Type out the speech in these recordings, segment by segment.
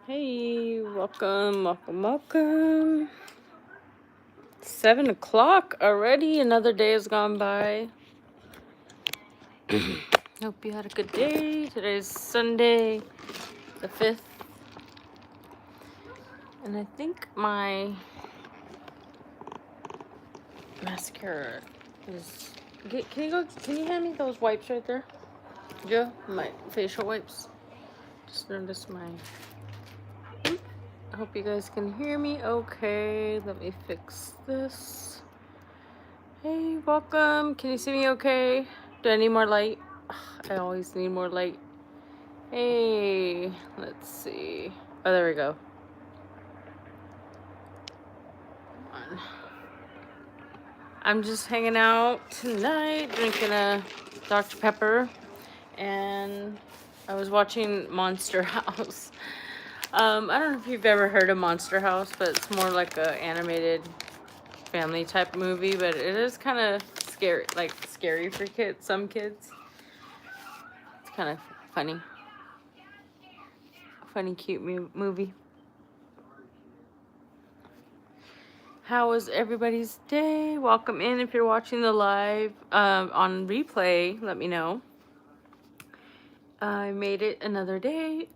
Hey, welcome. 7 o'clock already. Another day has gone by. Hope you had a good day. Today's Sunday, the 5th. And I think my mascara is... Can you hand me those wipes right there? Joe, my facial wipes. Just noticed my... I hope you guys can hear me okay. Let me fix this. Hey, welcome. Can you see me okay? Do I need more light? I always need more light. Hey, let's see. Oh, there we go. Come on. I'm just hanging out tonight, drinking a Dr. Pepper, and I was watching Monster House. I don't know if you've ever heard of Monster House, but it's more like a animated family type movie, but it is kind of scary, like scary for kids, some kids. It's kind of funny, cute movie. How was everybody's day? Welcome in. If you're watching the live on replay, let me know. I made it another day.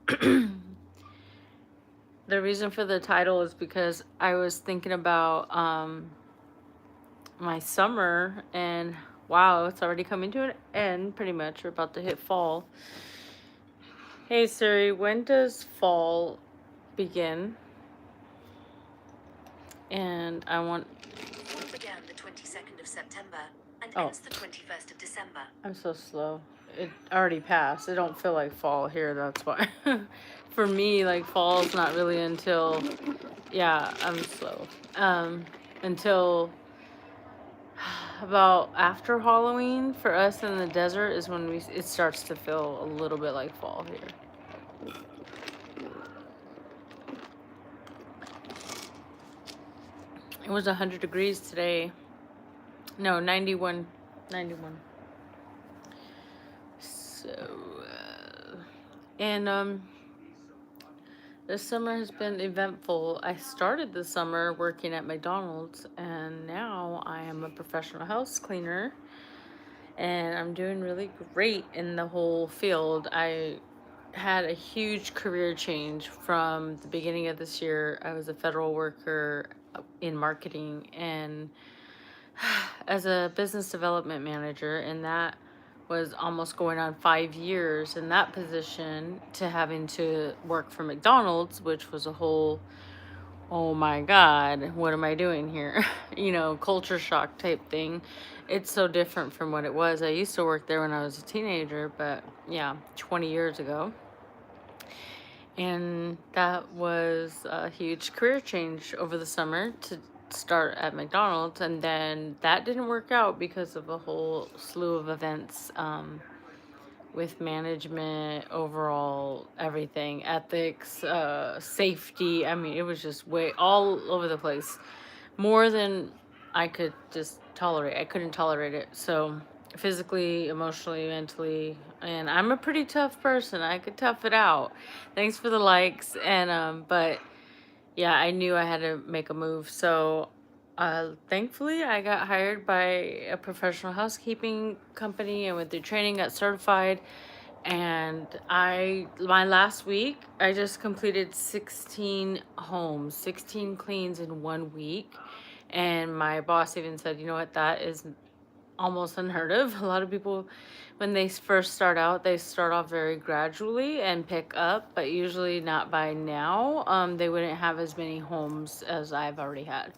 The reason for the title is because I was thinking about my summer, and wow, it's already coming to an end pretty much. We're about to hit fall. Hey Siri, when does fall begin? And I want... Fall began the 22nd of September and ends the 21st of December. I'm so slow. It already passed. It don't feel like fall here, that's why. For me, like, fall's not really until... Yeah, I'm slow. Until about after Halloween. For us in the desert is when it starts to feel a little bit like fall here. It was 100 degrees today. No, 91. So, this summer has been eventful. I started the summer working at McDonald's, and now I am a professional house cleaner, and I'm doing really great in the whole field. I had a huge career change from the beginning of this year. I was a federal worker in marketing and as a business development manager, and that was almost going on 5 years in that position, to having to work for McDonald's, which was a whole, oh my God, what am I doing here? Culture shock type thing. It's so different from what it was. I used to work there when I was a teenager, but yeah, 20 years ago. And that was a huge career change over the summer to start at McDonald's, and then that didn't work out because of a whole slew of events with management, overall everything, ethics, safety. I mean, it was just way all over the place, more than I could just tolerate. I couldn't tolerate it. So physically, emotionally, mentally, and I'm a pretty tough person. I could tough it out. Thanks for the likes. And but yeah, I knew I had to make a move. So thankfully I got hired by a professional housekeeping company. I went through training, got certified, and my last week I just completed 16 homes, 16 cleans in 1 week. And my boss even said, you know what, that is almost unheard of. A lot of people, when they first start out, they start off very gradually and pick up, but usually not by now. They wouldn't have as many homes as I've already had.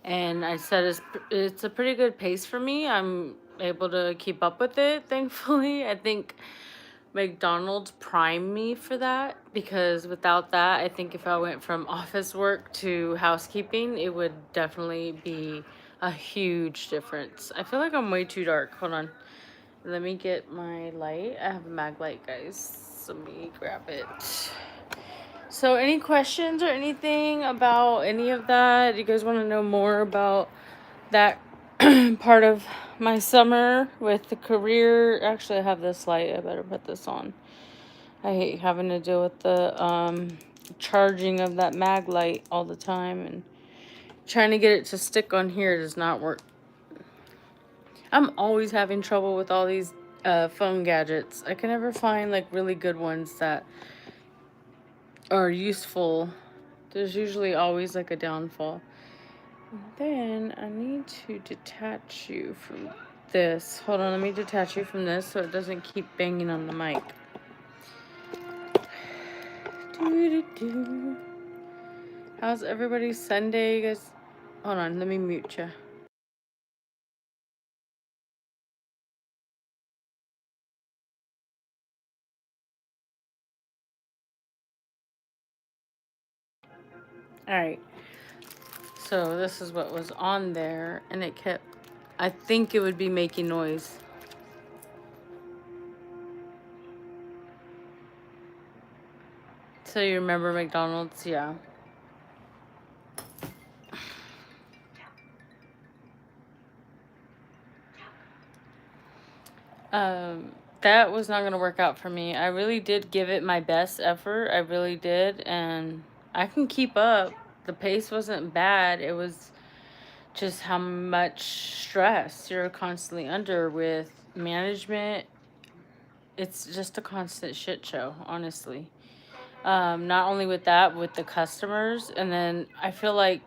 And I said it's a pretty good pace for me. I'm able to keep up with it, thankfully. I think McDonald's primed me for that, because without that, I think if I went from office work to housekeeping, it would definitely be a huge difference. I feel like I'm way too dark. Hold on. Let me get my light. I have a mag light, guys. Let me grab it. So any questions or anything about any of that? You guys want to know more about that part of my summer with the career? Actually, I have this light. I better put this on. I hate having to deal with the charging of that mag light all the time, and trying to get it to stick on here does not work. I'm always having trouble with all these phone gadgets. I can never find like really good ones that are useful. There's usually always like a downfall. And then I need to detach you from this. Hold on, let me detach you from this so it doesn't keep banging on the mic. Doo-doo-doo. How's everybody's Sunday, you guys? Hold on, let me mute you. Alright, so this is what was on there, and it kept, I think it would be making noise. So you remember McDonald's? Yeah. That was not going to work out for me. I really did give it my best effort. I really did. And I can keep up. The pace wasn't bad. It was just how much stress you're constantly under with management. It's just a constant shit show, honestly. Not only with that, with the customers. And then I feel like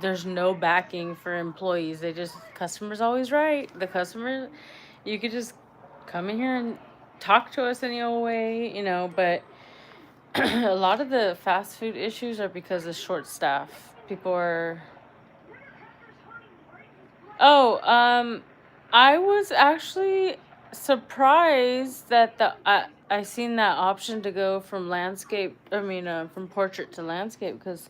there's no backing for employees. Customer's always right. The customer, you could just come in here and talk to us any old way, but a lot of the fast food issues are because of short staff. People are. Oh, I was actually surprised that I seen that option to go from from portrait to landscape, because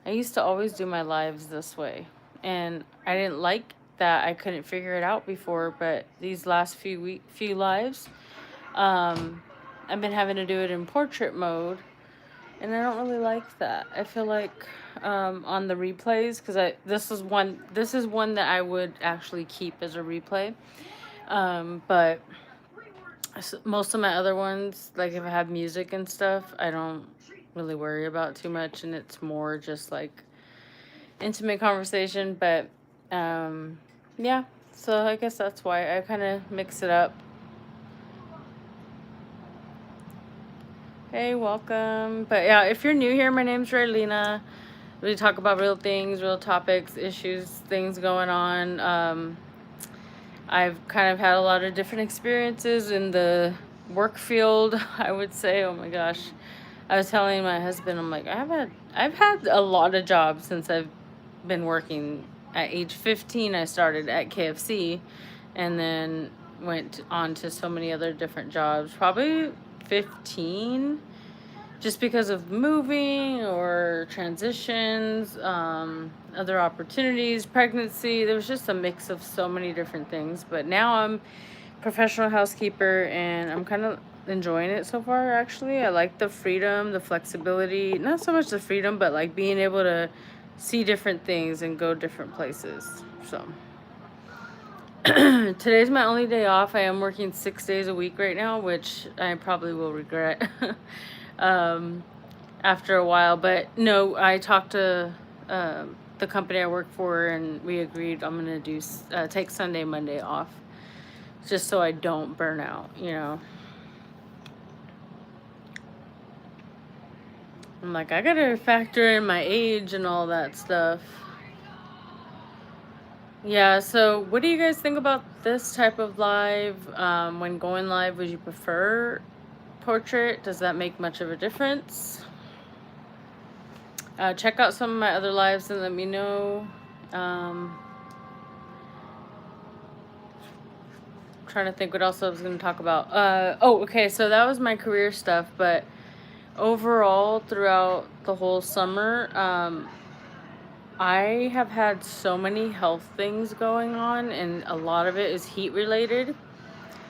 I used to always do my lives this way, and I didn't like that I couldn't figure it out before, but these last few lives, I've been having to do it in portrait mode, and I don't really like that. I feel like on the replays, because this is one that I would actually keep as a replay, but most of my other ones, like if I have music and stuff, I don't really worry about too much, and it's more just like intimate conversation. But yeah, so I guess that's why I kind of mix it up. Hey, welcome. But yeah, if you're new here, my name's Raylina. We talk about real things, real topics, issues, things going on. I've kind of had a lot of different experiences in the work field, I would say. Oh my gosh. I was telling my husband, I'm like, I've had a lot of jobs since I've been working. At age 15, I started at KFC, and then went on to so many other different jobs. Probably 15, just because of moving or transitions, other opportunities, pregnancy. There was just a mix of so many different things. But now I'm professional housekeeper, and I'm kind of enjoying it so far. Actually, I like the freedom, the flexibility. Not so much the freedom, but like being able to see different things and go different places. So today's my only day off. I am working 6 days a week right now, which I probably will regret after a while. But no, I talked to the company I work for, and we agreed I'm gonna take Sunday, Monday off, just so I don't burn out. I'm like, I gotta factor in my age and all that stuff. Yeah, so what do you guys think about this type of live? When going live, would you prefer portrait? Does that make much of a difference? Check out some of my other lives and let me know. Trying to think what else I was going to talk about. Okay, so that was my career stuff, but overall, throughout the whole summer, I have had so many health things going on, and a lot of it is heat related.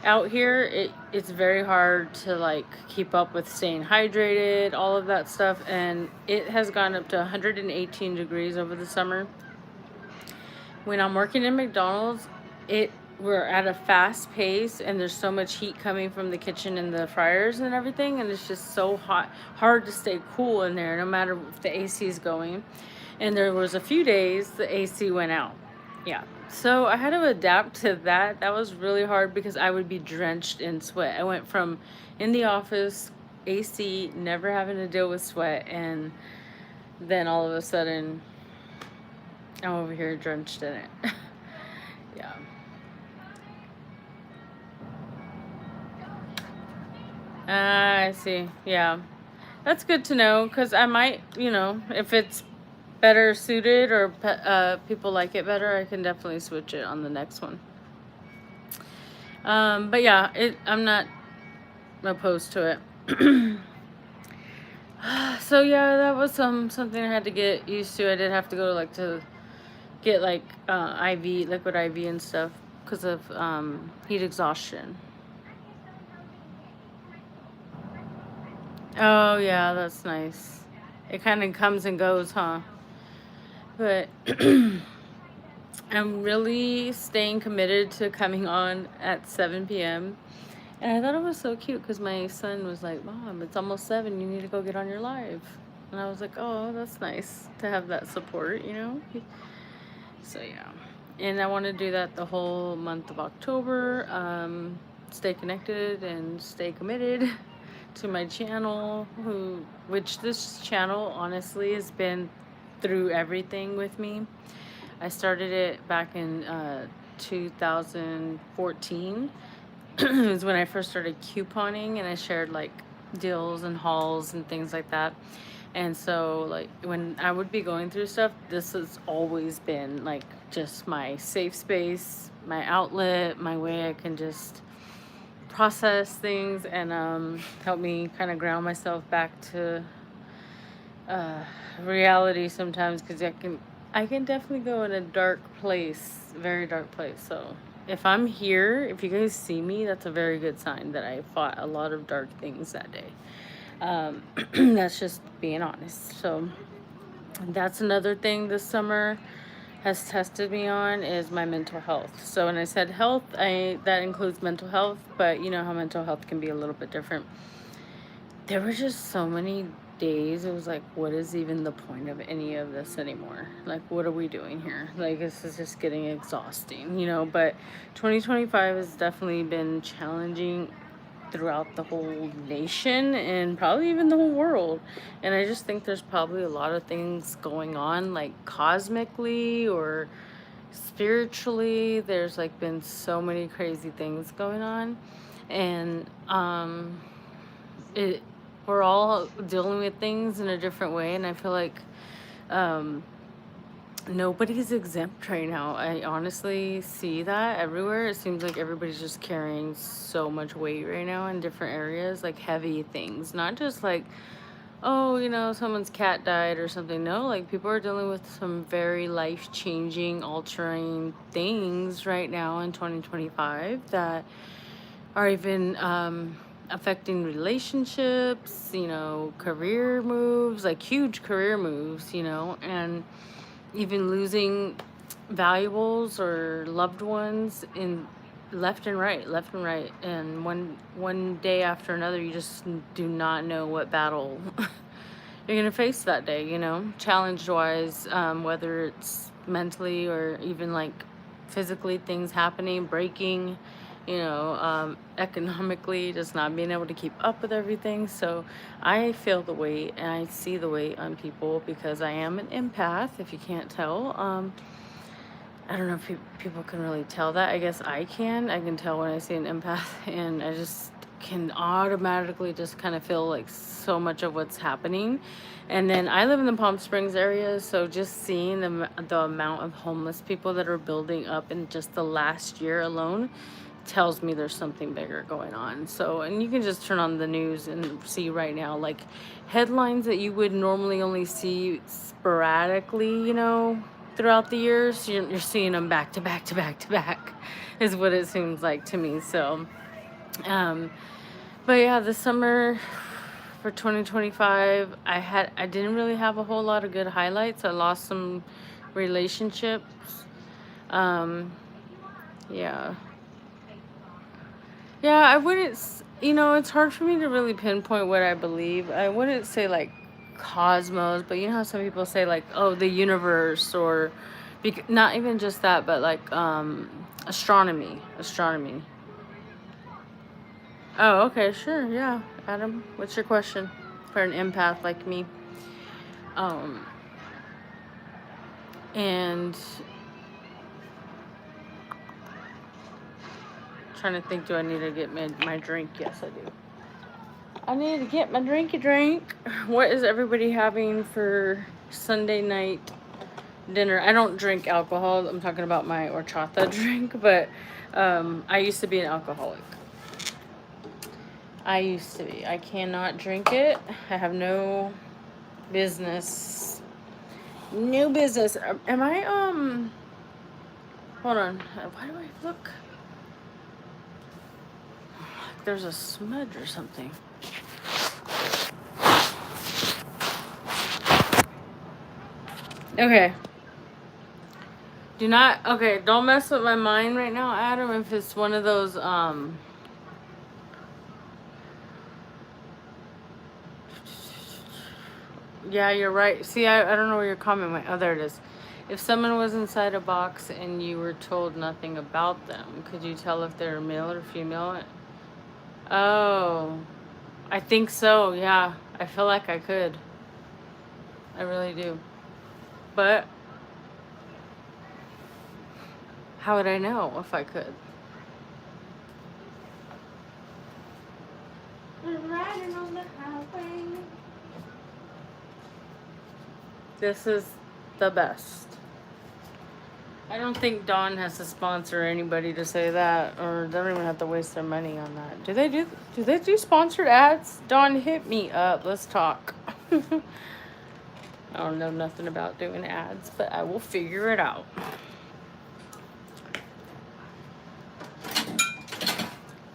Out here, it's very hard to like keep up with staying hydrated, all of that stuff, and it has gone up to 118 degrees over the summer. When I'm working in McDonald's, it we're at a fast pace and there's so much heat coming from the kitchen and the fryers and everything, and it's just so hard to stay cool in there no matter if the AC is going. And there was a few days the AC went out. Yeah. So I had to adapt to that. That was really hard because I would be drenched in sweat. I went from in the office, AC, never having to deal with sweat, and then all of a sudden I'm over here drenched in it. Yeah. I see. Yeah. That's good to know because I might, if it's better suited or people like it better, I can definitely switch it on the next one. But yeah, I'm not opposed to it. So yeah, that was something I had to get used to. I did have to go to get like IV, liquid IV and stuff because of heat exhaustion. Oh yeah, that's nice. It kind of comes and goes, huh? But I'm really staying committed to coming on at 7 p.m. And I thought it was so cute because my son was like, "Mom, it's almost 7. You need to go get on your live." And I was like, "Oh, that's nice to have that support." So, yeah. And I want to do that the whole month of October. Stay connected and stay committed to my channel, which this channel honestly has been through everything with me. I started it back in 2014. It was when I first started couponing, and I shared like deals and hauls and things like that. And so, like, when I would be going through stuff, this has always been like just my safe space, my outlet, my way I can just process things and help me kind of ground myself back to uh, reality sometimes because I can definitely go in a dark place, very dark place. So if I'm here, if you guys see me, that's a very good sign that I fought a lot of dark things that day. That's just being honest. So that's another thing this summer has tested me on is my mental health. So when I said health, I that includes mental health, but you know how mental health can be a little bit different. There were just so many days it was like, what is even the point of any of this anymore? Like, what are we doing here? Like, this is just getting exhausting. But 2025 has definitely been challenging throughout the whole nation and probably even the whole world. And I just think there's probably a lot of things going on, like cosmically or spiritually. There's like been so many crazy things going on. And it we're all dealing with things in a different way, and I feel like um nobody's exempt right now. I honestly see that everywhere. It seems like everybody's just carrying so much weight right now in different areas, like heavy things, not just like, oh, someone's cat died or something. No, like people are dealing with some very life changing, altering things right now in 2025 that are even affecting relationships, career moves, like huge career moves, and even losing valuables or loved ones in left and right, and one day after another, you just do not know what battle you're gonna face that day, challenge wise, whether it's mentally or even like physically, things happening, breaking, economically, just not being able to keep up with everything. So I feel the weight and I see the weight on people because I am an empath, if you can't tell. I don't know if people can really tell that. I guess I can tell when I see an empath, and I just can automatically just kind of feel like so much of what's happening. And then I live in the Palm Springs area, so just seeing the amount of homeless people that are building up in just the last year alone tells me there's something bigger going on. So, and you can just turn on the news and see right now, like headlines that you would normally only see sporadically, throughout the years. You're seeing them back to back to back to back, is what it seems like to me. So, um, but yeah, the summer for 2025, I didn't really have a whole lot of good highlights. I lost some relationships. Um, yeah. Yeah, I wouldn't, it's hard for me to really pinpoint what I believe. I wouldn't say like cosmos, but you know how some people say like, oh, the universe, or not even just that, but like astronomy. Astronomy. Oh, okay, sure, yeah. Adam, what's your question for an empath like me? Um, and trying to think, do I need to get my drink? Yes, I do. I need to get my drinky drink. What is everybody having for Sunday night dinner? I don't drink alcohol. I'm talking about my horchata drink, but I used to be an alcoholic. I used to be. I cannot drink it. I have no business. No business. Am I hold on. Why do I look? There's a smudge or something. Okay. Do not. Okay, don't mess with my mind right now, Adam. If it's one of those yeah, you're right. See, I don't know where your comment went. Oh, there it is. If someone was inside a box and you were told nothing about them, could you tell if they're male or female? Oh, I think so. Yeah, I feel like I could. I really do. But how would I know if I could? Riding on the highway. This is the best. I don't think Dawn has to sponsor anybody to say that, or they don't even have to waste their money on that. Do they do sponsored ads? Dawn, hit me up. Let's talk. I don't know nothing about doing ads, but I will figure it out.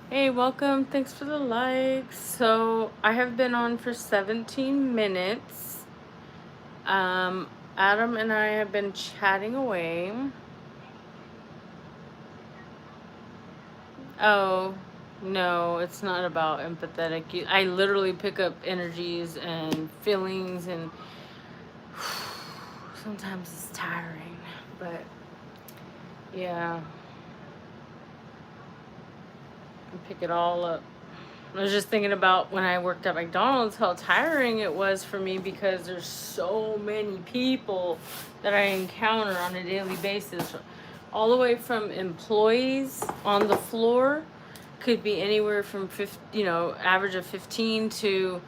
Hey, welcome. Thanks for the likes. So I have been on for 17 minutes. Adam and I have been chatting away. Oh, no, it's not about empathetic. I literally pick up energies and feelings, and sometimes it's tiring, but yeah, I pick it all up. I was just thinking about when I worked at McDonald's, how tiring it was for me because there's so many people that I encounter on a daily basis, all the way from employees on the floor, could be anywhere from 50, average of 15 to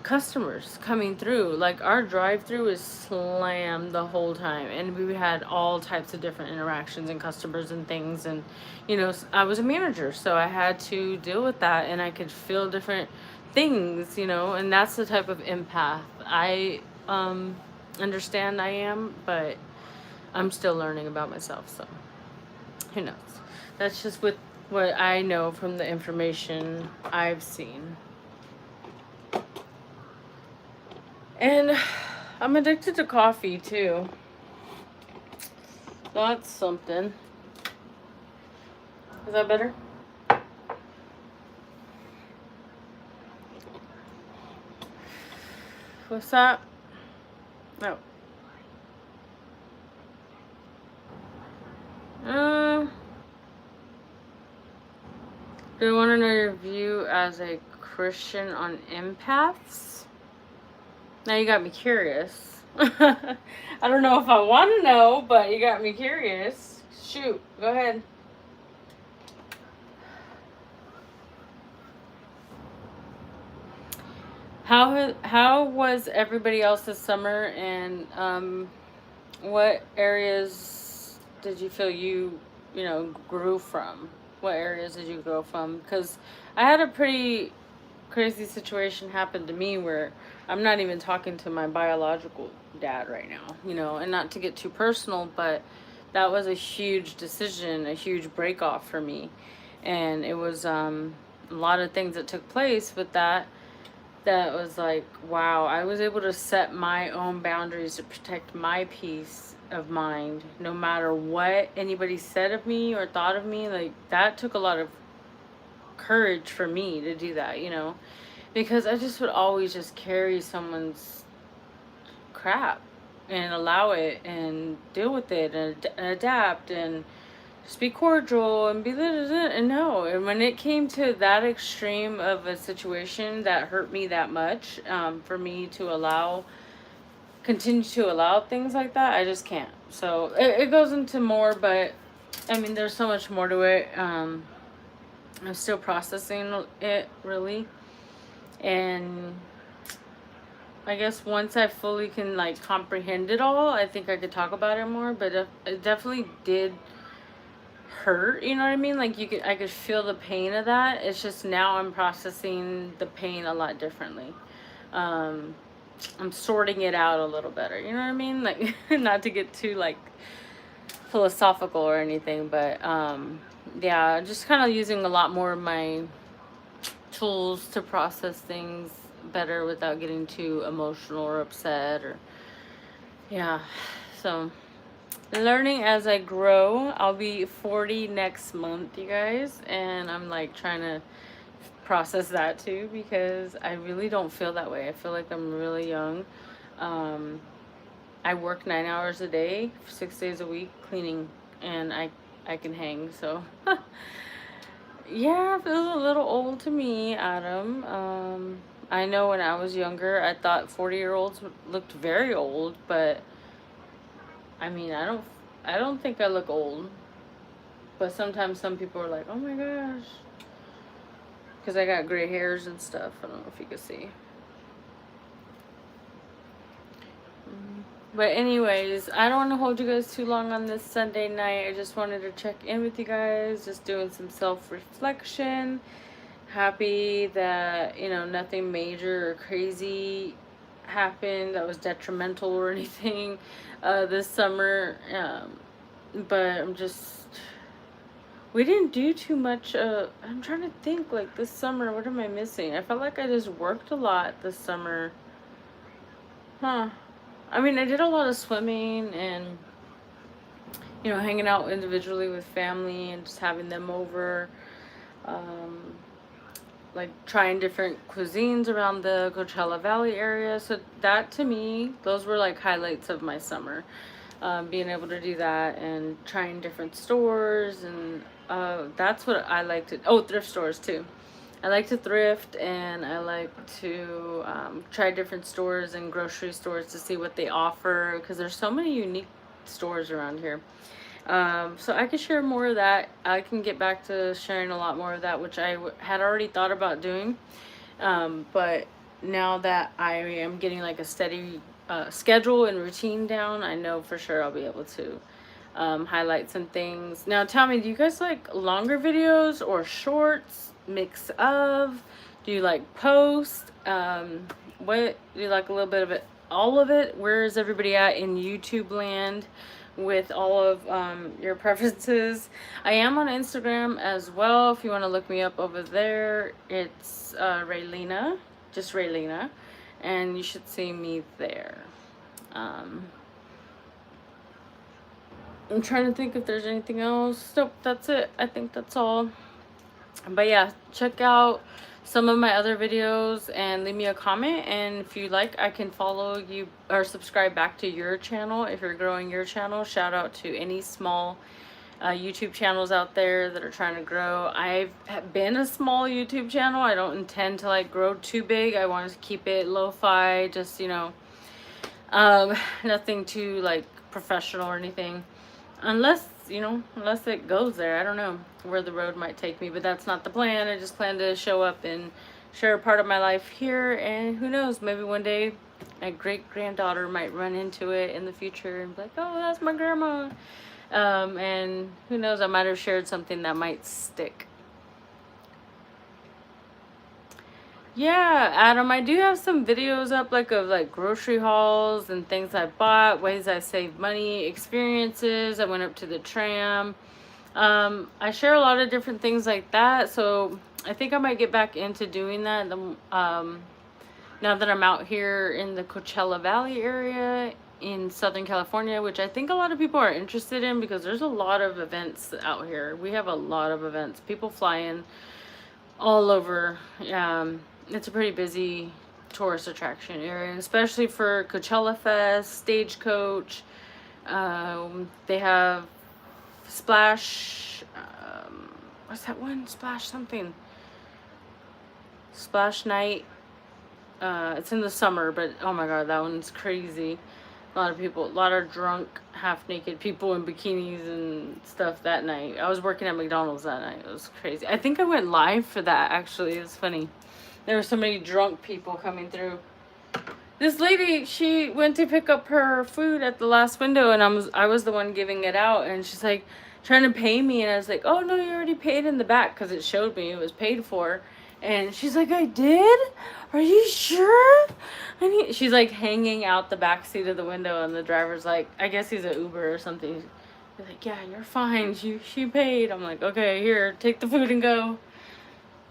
customers coming through. Like our drive-through is slammed the whole time, and we had all types of different interactions and customers and things. And I was a manager, so I had to deal with that, and I could feel different things, and that's the type of empath I understand I am, but I'm still learning about myself, so who knows. That's just with what I know from the information I've seen. And I'm addicted to coffee too. That's something. Is that better? What's that? No. Do you want to know your view as a Christian on empaths? Now you got me curious. I don't know if I want to know, but you got me curious. Shoot, go ahead. How was everybody else's summer, and what areas did you feel grew from? What areas did you grow from? Because I had a pretty crazy situation happen to me where I'm not even talking to my biological dad right now, and not to get too personal, but that was a huge decision, a huge break off for me. And it was a lot of things that took place with that was like, wow, I was able to set my own boundaries to protect my peace of mind, no matter what anybody said of me or thought of me. Like, that took a lot of courage for me to do that, because I just would always just carry someone's crap and allow it and deal with it and adapt and just be cordial and be and no. And when it came to that extreme of a situation that hurt me that much, for me to continue to allow things like that, I just can't. So it goes into more, but I mean, there's so much more to it. I'm still processing it, really. And I guess once I fully can, like, comprehend it all, I think I could talk about it more. But it definitely did hurt, you know what I mean? Like, I could feel the pain of that. It's just now I'm processing the pain a lot differently. Um, I'm sorting it out a little better, you know what I mean? Like, not to get too, like, philosophical or anything, but yeah, just kind of using a lot more of my tools to process things better without getting too emotional or upset, or yeah. So learning as I grow. I'll be 40 next month, you guys, and I'm like trying to process that too, because I really don't feel that way. I feel like I'm really young. um I work 9 hours a day, 6 days a week cleaning, and I can hang. So yeah, it feels a little old to me, Adam. I know when I was younger, I thought 40-year-olds looked very old, but I mean, I don't think I look old. But sometimes some people are like, "Oh my gosh," because I got gray hairs and stuff. I don't know if you can see. But anyways, I don't want to hold you guys too long on this Sunday night. I just wanted to check in with you guys, just doing some self-reflection. Happy that, nothing major or crazy happened that was detrimental or anything this summer. But we didn't do too much. I'm trying to think, like, this summer, what am I missing? I felt like I just worked a lot this summer. Huh. I mean, I did a lot of swimming and, hanging out individually with family and just having them over. Um, like trying different cuisines around the Coachella Valley area. So that, to me, those were like highlights of my summer. Being able to do that and trying different stores, and that's what I like to. Oh, thrift stores too. I like to thrift, and I like to try different stores and grocery stores to see what they offer, because there's so many unique stores around here. So I could share more of that. I can get back to sharing a lot more of that, which I had already thought about doing. But now that I am getting like a steady schedule and routine down, I know for sure I'll be able to highlight some things. Now tell me, do you guys like longer videos or shorts? Mix of? Do you like post? What do you like, a little bit of it? All of it? Where is everybody at in YouTube land with all of your preferences? I am on Instagram as well. If you want to look me up over there, it's Raylina, just Raylina, and you should see me there. I'm trying to think if there's anything else. Nope, that's it. I think that's all. But yeah, check out some of my other videos and leave me a comment, and if you like, I can follow you or subscribe back to your channel if you're growing your channel. Shout out to any small YouTube channels out there that are trying to grow. I've been a small YouTube channel. I don't intend to like grow too big. I want to keep it lo-fi, just nothing too like professional or anything, unless it goes there. I don't know where the road might take me, but that's not the plan. I just plan to show up and share a part of my life here, and who knows, maybe one day my great-granddaughter might run into it in the future and be like, "Oh, that's my grandma." And who knows, I might have shared something that might stick. Yeah, Adam, I do have some videos up, like, of like grocery hauls and things I bought, ways I saved money, experiences. I went up to the tram. I share a lot of different things like that, so I think I might get back into doing that. Now that I'm out here in the Coachella Valley area in Southern California, which I think a lot of people are interested in, because there's a lot of events out here. We have a lot of events. People fly in all over. It's a pretty busy tourist attraction area, especially for Coachella Fest, Stagecoach. They have Splash. What's that one? Splash something. Splash Night. It's in the summer, but oh my god, that one's crazy. A lot of people, a lot of drunk, half naked people in bikinis and stuff that night. I was working at McDonald's that night. It was crazy. I think I went live for that actually. It was funny. There were so many drunk people coming through. This lady, she went to pick up her food at the last window, and I was the one giving it out, and she's like trying to pay me, and I was like, oh no, you already paid in the back, because it showed me it was paid for. And she's like, I did? Are you sure? She's like hanging out the back seat of the window, and the driver's like, I guess he's an Uber or something. He's like, yeah, you're fine. She paid. I'm like, okay, here, take the food and go.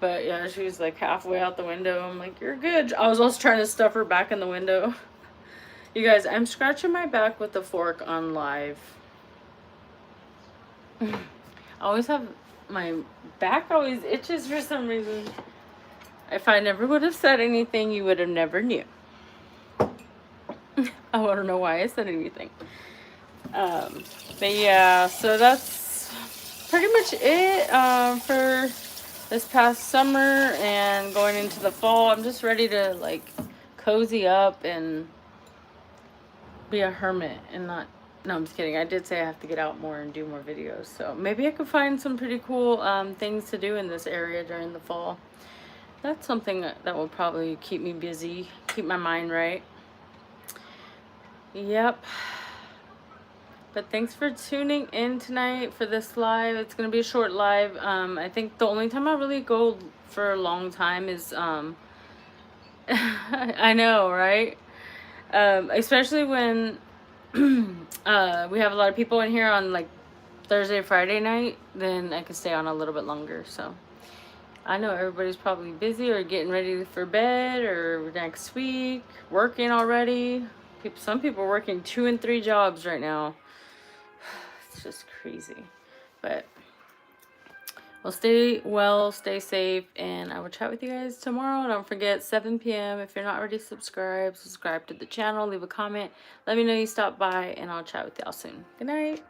But yeah, she was like halfway out the window. I'm like, you're good. I was also trying to stuff her back in the window. You guys, I'm scratching my back with the fork on live. I always have, my back always itches for some reason. If I never would have said anything, you would have never knew. I don't know why I said anything. But yeah, so that's pretty much it for this past summer and going into the fall. I'm just ready to like cozy up and be a hermit and not. No, I'm just kidding. I did say I have to get out more and do more videos. So maybe I could find some pretty cool things to do in this area during the fall. That's something that will probably keep me busy, keep my mind right. Yep. But thanks for tuning in tonight for this live. It's going to be a short live. I think the only time I really go for a long time is, I know, right? Especially when we have a lot of people in here on like Thursday, Friday night, then I can stay on a little bit longer. So I know everybody's probably busy or getting ready for bed or next week, working already. Some people are working 2 and 3 jobs right now. It's just crazy. But well, stay well, stay safe, and I will chat with you guys tomorrow. Don't forget, 7 p.m. If you're not already subscribed, subscribe to the channel, leave a comment. Let me know you stopped by, and I'll chat with y'all soon. Good night.